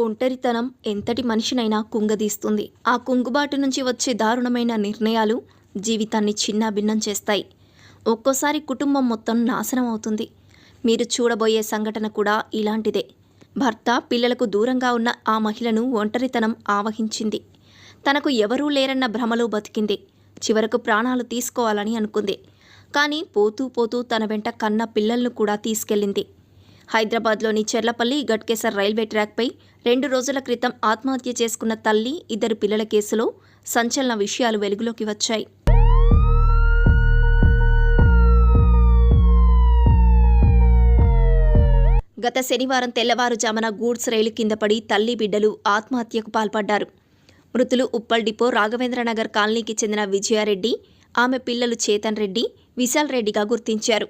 ఒంటరితనం ఎంతటి మనిషినైనా కుంగదీస్తుంది. ఆ కుంగుబాటు నుంచి వచ్చే దారుణమైన నిర్ణయాలు జీవితాన్ని చిన్నాభిన్నం చేస్తాయి. ఒక్కోసారి కుటుంబం మొత్తం నాశనం అవుతుంది. మీరు చూడబోయే సంఘటన కూడా ఇలాంటిదే. భర్త, పిల్లలకు దూరంగా ఉన్న ఆ మహిళను ఒంటరితనం ఆవహించింది. తనకు ఎవరూ లేరన్న భ్రమలో బతికింది. చివరకు ప్రాణాలు తీసుకోవాలని అనుకుంది. కానీ పోతూ పోతూ తన వెంట కన్న పిల్లలను కూడా తీసుకెళ్లింది. హైదరాబాద్లోని చెర్లపల్లి గట్కేసర్ రైల్వే ట్రాక్పై 2 రోజుల క్రితం ఆత్మహత్య చేసుకున్న తల్లి, 2 పిల్లల కేసులో సంచలన విషయాలు వెలుగులోకి వచ్చాయి. గత శనివారం తెల్లవారుజామున గూడ్స్ రైలు కింద పడి తల్లి, బిడ్డలు ఆత్మహత్యకు పాల్పడ్డారు. మృతులు ఉప్పల్ డిపో రాఘవేంద్రనగర్ కాలనీకి చెందిన విజయారెడ్డి, ఆమె పిల్లలు చేతన్ రెడ్డి, విశాల్ రెడ్డిగా గుర్తించారు.